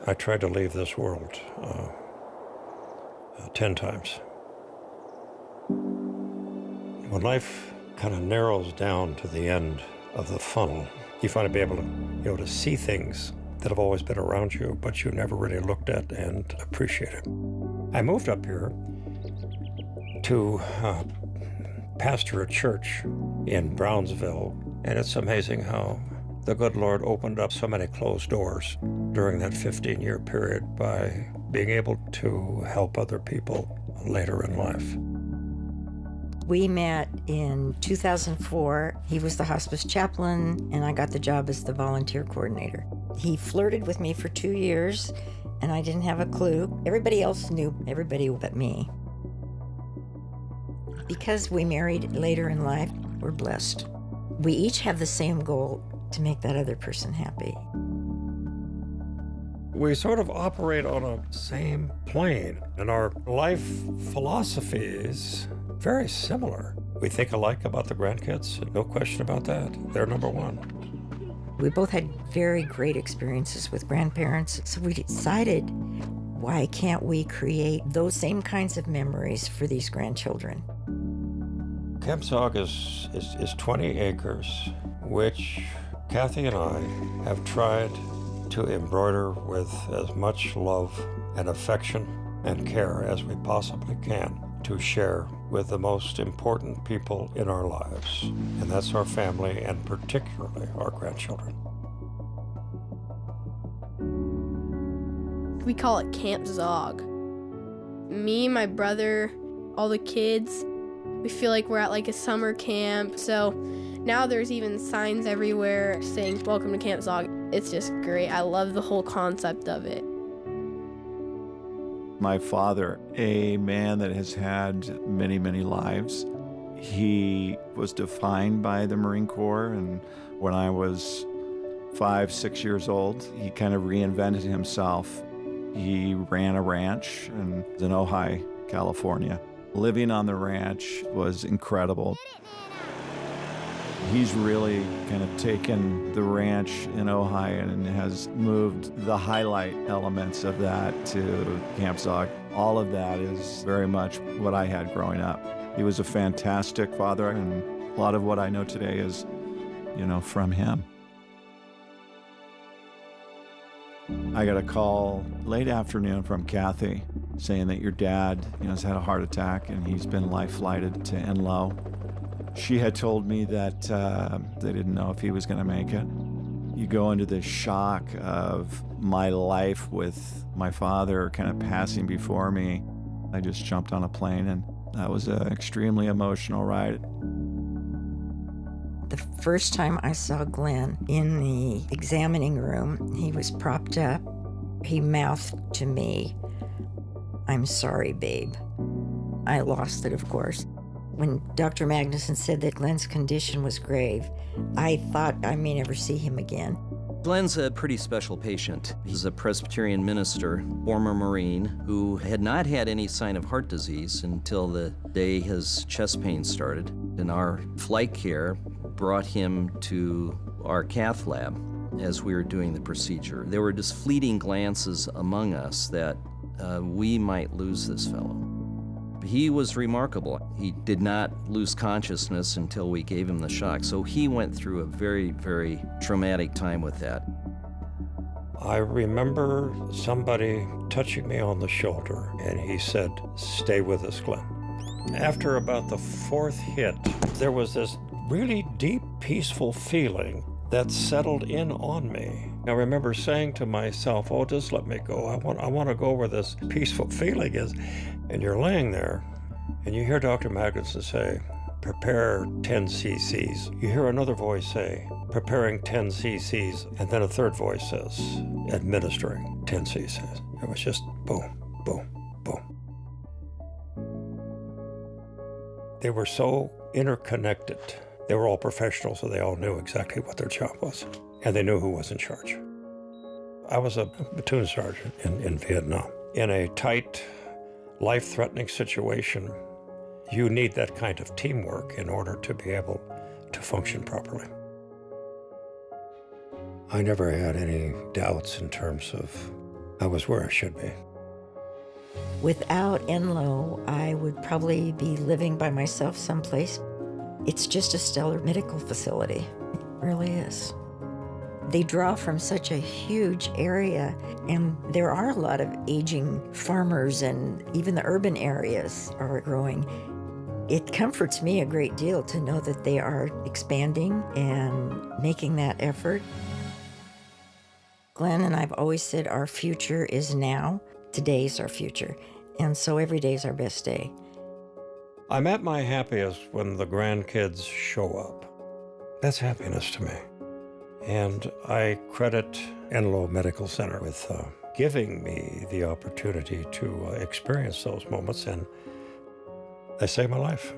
I tried to leave this world 10 times. When life kind of narrows down to the end of the funnel, you finally be able to see things that have always been around you, but you never really looked at and appreciated. I moved up here to pastor a church in Brownsville, and it's amazing how the good Lord opened up so many closed doors during that 15-year period by being able to help other people later in life. We met in 2004. He was the hospice chaplain, and I got the job as the volunteer coordinator. He flirted with me for 2 years, and I didn't have a clue. Everybody else knew everybody but me. Because we married later in life, we're blessed. We each have the same goal, to make that other person happy. We sort of operate on a same plane, and our life philosophy is very similar. We think alike about the grandkids, no question about that. They're number one. We both had very great experiences with grandparents, so we decided, why can't we create those same kinds of memories for these grandchildren? Camp Zog is 20 acres, which Kathy and I have tried to embroider with as much love and affection and care as we possibly can to share with the most important people in our lives, and that's our family and particularly our grandchildren. We call it Camp Zog. Me, my brother, all the kids, we feel like we're at like a summer camp. So now there's even signs everywhere saying, "Welcome to Camp Zog." It's just great. I love the whole concept of it. My father, a man that has had many, many lives, he was defined by the Marine Corps, and when I was 5, 6 years old, he kind of reinvented himself. He ran a ranch in Enloe, California. Living on the ranch was incredible. He's really kind of taken the ranch in Ojai and has moved the highlight elements of that to Camp Zog. All of that is very much what I had growing up. He was a fantastic father, and a lot of what I know today is, from him. I got a call late afternoon from Kathy saying that your dad, has had a heart attack and he's been life-flighted to Enloe. She had told me that they didn't know if he was going to make it. You go into this shock of my life with my father kind of passing before me. I just jumped on a plane, and that was an extremely emotional ride. The first time I saw Glenn in the examining room, he was propped up. He mouthed to me, "I'm sorry, babe." I lost it, of course. When Dr. Magnuson said that Glenn's condition was grave, I thought I may never see him again. Glenn's a pretty special patient. He's a Presbyterian minister, former Marine, who had not had any sign of heart disease until the day his chest pain started. And our flight care brought him to our cath lab as we were doing the procedure. There were just fleeting glances among us that we might lose this fellow. He was remarkable. He did not lose consciousness until we gave him the shock. So he went through a very, very traumatic time with that. I remember somebody touching me on the shoulder, and he said, "Stay with us, Glenn." After about the 4th hit, there was this really deep, peaceful feeling that settled in on me. I remember saying to myself, "Oh, just let me go. I want to go where this peaceful feeling is." And you're laying there, and you hear Dr. Magnuson say, "Prepare 10 cc's." You hear another voice say, "Preparing 10 cc's." And then a third voice says, "Administering 10 cc's." It was just boom, boom, boom. They were so interconnected. They were all professionals, so they all knew exactly what their job was, and they knew who was in charge. I was a platoon sergeant in Vietnam. In a tight, life-threatening situation, you need that kind of teamwork in order to be able to function properly. I never had any doubts in terms of I was where I should be. Without Enloe, I would probably be living by myself someplace. It's just a stellar medical facility. It really is. They draw from such a huge area, and there are a lot of aging farmers, and even the urban areas are growing. It comforts me a great deal to know that they are expanding and making that effort. Glenn and I've always said our future is now. Today's our future, and so every day is our best day. I'm at my happiest when the grandkids show up. That's happiness to me. And I credit Enloe Medical Center with giving me the opportunity to experience those moments, and they saved my life.